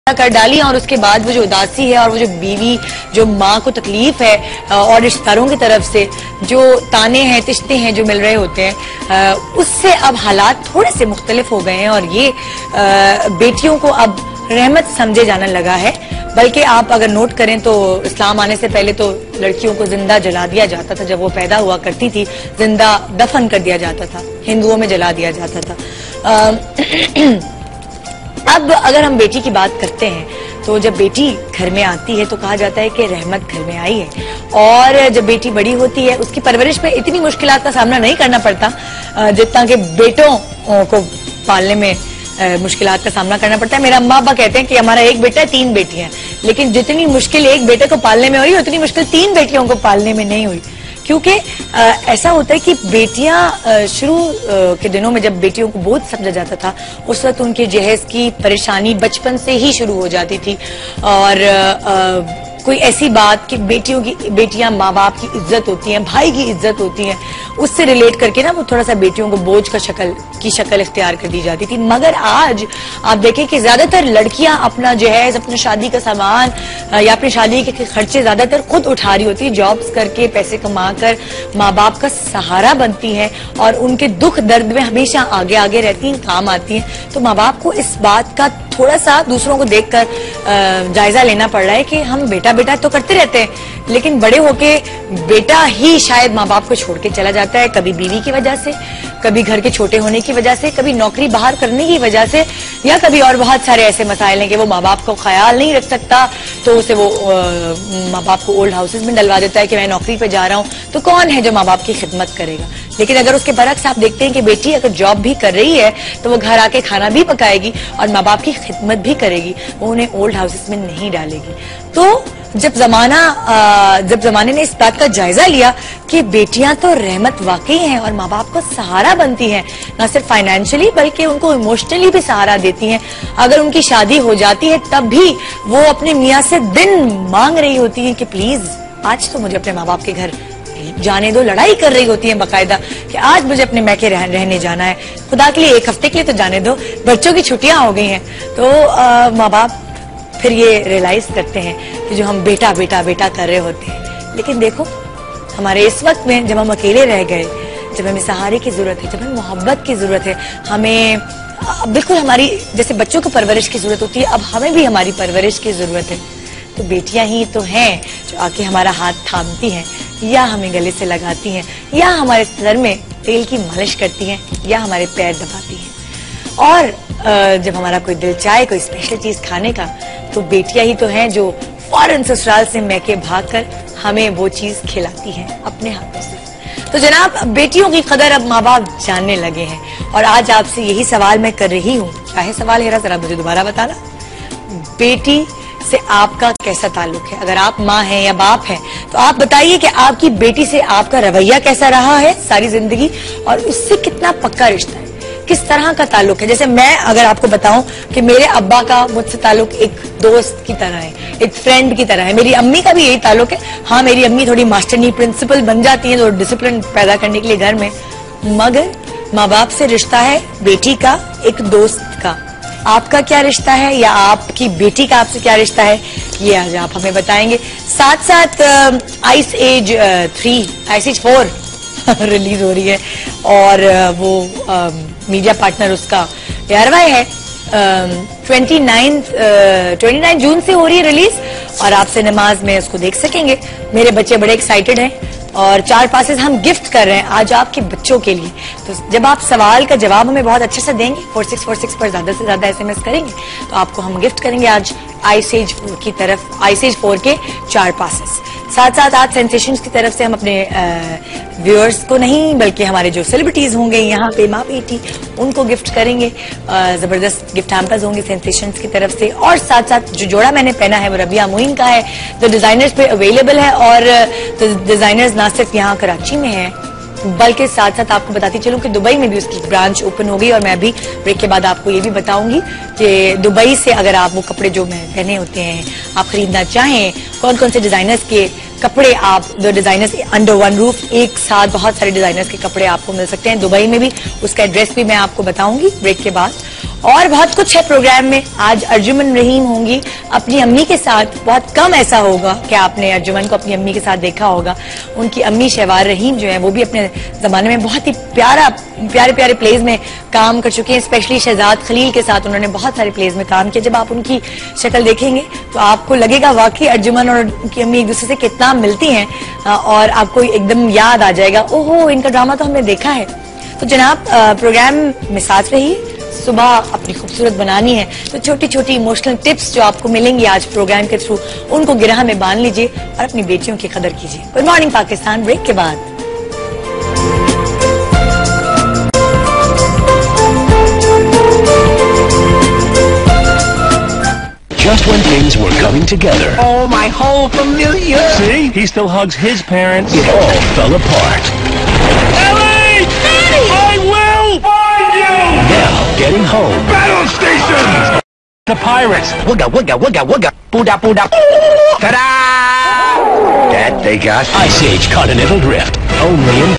कर डाली और उसके बाद वो जो उदासी है और वो जो बीवी जो माँ को तकलीफ है और रिश्तेदारों की तरफ से जो ताने हैं तिश्ते हैं जो मिल रहे होते हैं उससे अब हालात थोड़े से मुख्तलिफ हो गए हैं और ये बेटियों को अब रहमत समझे जाने लगा है। बल्कि आप अगर नोट करें तो इस्लाम आने से पहले तो लड़कियों को जिंदा जला दिया जाता था। जब वो पैदा हुआ करती थी जिंदा दफन कर दिया जाता था, हिंदुओं में जला दिया जाता था। अब अगर हम बेटी की बात करते हैं तो जब बेटी घर में आती है तो कहा जाता है कि रहमत घर में आई है, और जब बेटी बड़ी होती है उसकी परवरिश में इतनी मुश्किलात का सामना नहीं करना पड़ता जितना कि बेटों को पालने में मुश्किलात का सामना करना पड़ता है। मेरा अम्मा अब्बा कहते हैं कि हमारा एक बेटा है 3 बेटियां, लेकिन जितनी मुश्किल एक बेटे को पालने में हुई उतनी मुश्किल 3 बेटियों को पालने में नहीं हुई। क्योंकि ऐसा होता है कि बेटियां शुरू के दिनों में जब बेटियों को बोझ समझा जाता था उस वक्त उनके जहेज की परेशानी बचपन से ही शुरू हो जाती थी। और कोई ऐसी बात कि बेटियां माँ बाप की इज्जत होती हैं, भाई की इज्जत होती हैं, उससे रिलेट करके ना वो थोड़ा सा बेटियों को बोझ का शक्ल इख्तियार कर दी जाती थी। मगर आज आप देखें कि ज्यादातर लड़कियां अपना जहेज, अपने शादी का सामान या अपनी शादी के खर्चे ज्यादातर खुद उठा रही होती है, जॉब्स करके पैसे कमा कर माँ बाप का सहारा बनती हैं और उनके दुख दर्द में हमेशा आगे आगे रहती हैं, काम आती हैं। तो माँ बाप को इस बात का थोड़ा सा दूसरों को देखकर जायजा लेना पड़ रहा है कि हम बेटा बेटा तो करते रहते हैं, लेकिन बड़े होके बेटा ही शायद माँ बाप को छोड़ के चला जाता है, कभी बीवी की वजह से, कभी घर के छोटे होने की वजह से, कभी नौकरी बाहर करने की वजह से, या कभी और बहुत सारे ऐसे मसाइल हैं कि वो माँ बाप को ख्याल नहीं रख सकता तो उसे वो माँ बाप को ओल्ड हाउसेज में डलवा देता है कि मैं नौकरी पे जा रहा हूँ, तो कौन है जो माँ बाप की खिदमत करेगा। लेकिन अगर उसके बरक्स आप देखते हैं कि बेटी अगर जॉब भी कर रही है तो वो घर आके खाना भी पकाएगी और माँ बाप की खिदमत भी करेगी, वो उन्हें ओल्ड हाउसेज में नहीं डालेगी। तो जब जमाने ने इस बात का जायजा लिया कि बेटियां तो रहमत वाकई हैं और माँ बाप को सहारा बनती हैं, न सिर्फ फाइनेंशियली बल्कि उनको इमोशनली भी सहारा देती हैं। अगर उनकी शादी हो जाती है तब भी वो अपने मियाँ से दिन मांग रही होती है कि प्लीज आज तो मुझे अपने माँ बाप के घर जाने दो, लड़ाई कर रही होती है बाकायदा कि आज मुझे अपने मैके रहने जाना है, खुदा के लिए 1 हफ्ते के लिए तो जाने दो, बच्चों की छुट्टियां हो गई हैं। तो माँ बाप फिर ये रियलाइज करते हैं कि जो हम बेटा बेटा बेटा कर रहे होते हैं। लेकिन देखो हमारे इस वक्त में जब हम अकेले रह गए, जब हमें सहारे की जरूरत है, जब हमें मोहब्बत की जरूरत है, हमें बिल्कुल हमारी जैसे बच्चों को परवरिश की जरूरत होती है, अब हमें भी हमारी परवरिश की जरूरत है। तो बेटियां ही तो हैं जो आके हमारा हाथ थामती हैं, या हमें गले से लगाती हैं, या हमारे सर में तेल की मालिश करती हैं, या हमारे पैर दबाती हैं। और जब हमारा कोई दिल चाहे कोई स्पेशल चीज खाने का तो बेटियां ही तो हैं जो फौरन ससुराल से मैके भागकर हमें वो चीज खिलाती हैं अपने हाथों से। तो जनाब बेटियों की कदर अब माँ बाप जानने लगे हैं और आज आपसे यही सवाल मैं कर रही हूँ। क्या है सवाल हेरा, जरा मुझे दोबारा बताना। बेटी से आपका कैसा ताल्लुक है? अगर आप माँ हैं या बाप हैं तो आप बताइए कि आपकी बेटी से आपका रवैया कैसा रहा है सारी जिंदगी, और उससे कितना पक्का रिश्ता है, किस तरह का ताल्लुक है। जैसे मैं अगर आपको बताऊं कि मेरे अब्बा का मुझसे ताल्लुक एक दोस्त की तरह है, एक फ्रेंड की तरह है, मेरी अम्मी का भी यही ताल्लुक है। हाँ, मेरी अम्मी थोड़ी मास्टरनी प्रिंसिपल बन जाती है तो डिसिप्लिन पैदा करने के लिए घर में, मगर माँ बाप से रिश्ता है बेटी का एक दोस्त का। आपका क्या रिश्ता है या आपकी बेटी का आपसे क्या रिश्ता है, ये आज आप हमें बताएंगे। साथ साथ आइस एज 4 रिलीज हो रही है और वो मीडिया पार्टनर उसका एयरवाई है। 29 जून से हो रही है रिलीज और आप सिनेमाज में उसको देख सकेंगे। मेरे बच्चे बड़े एक्साइटेड हैं और 4 पासेस हम गिफ्ट कर रहे हैं आज आपके बच्चों के लिए। तो जब आप सवाल का जवाब हमें बहुत अच्छे से देंगे, 4646 पर ज्यादा से ज्यादा SMS करेंगे तो आपको हम गिफ्ट करेंगे आज आइस एज 4 की तरफ, आइस एज 4 के 4 पासेस। साथ साथ आज सेंसेशंस की तरफ से हम अपने व्यूअर्स को नहीं बल्कि हमारे जो सेलिब्रिटीज होंगे यहाँ पे माँ बेटी उनको गिफ्ट करेंगे। जबरदस्त गिफ्ट हैम्पर्स होंगे सेंसेशंस की तरफ से। और साथ साथ जो जोड़ा मैंने पहना है वो रबिया मोइन का है जो डिजाइनर्स पे अवेलेबल है, और डिजाइनर्स ना सिर्फ यहाँ कराची में है बल्कि साथ साथ आपको बताती चलूं कि दुबई में भी उसकी ब्रांच ओपन हो गई। और मैं अभी ब्रेक के बाद आपको ये भी बताऊंगी कि दुबई से अगर आप वो कपड़े जो मैं पहने होते हैं आप खरीदना चाहें, कौन कौन से डिजाइनर्स के कपड़े आप the designers under one roof एक साथ बहुत सारे डिजाइनर्स के कपड़े आपको मिल सकते हैं दुबई में भी। उसका एड्रेस भी मैं आपको बताऊंगी ब्रेक के बाद। और बहुत कुछ है प्रोग्राम में। आज अर्जुमन रहीम होंगी अपनी अम्मी के साथ। बहुत कम ऐसा होगा कि आपने अर्जुमन को अपनी अम्मी के साथ देखा होगा। उनकी अम्मी शहवार रहीम जो है वो भी अपने जमाने में बहुत ही प्यारे प्यारे प्लेज में काम कर चुके हैं। स्पेशली शहजाद खलील के साथ उन्होंने बहुत सारे प्लेज में काम किया। जब आप उनकी शक्ल देखेंगे तो आपको लगेगा वाकई अर्जुमन और उनकी अम्मी एक दूसरे से कितना मिलती हैं, और आपको एकदम याद आ जाएगा, ओहो इनका ड्रामा तो हमने देखा है। तो जनाब प्रोग्राम में साथ रहिए। सुबह अपनी खूबसूरत बनानी है तो छोटी छोटी इमोशनल टिप्स जो आपको मिलेंगी आज प्रोग्राम के थ्रू, उनको गिरह में बांध लीजिए और अपनी बेटियों की कदर कीजिए। गुड मॉर्निंग पाकिस्तान ब्रेक के बाद। Just when things were coming together. Oh, my whole familia! See? He still hugs his parents. It all fell apart. Ellie! Daddy! I will find you! Now, getting home. Battle station! The pirates. Wugga, wugga, wugga, wugga. Pooda, pooda. Ta-da! That they got. Ice Age Continental Drift. Only in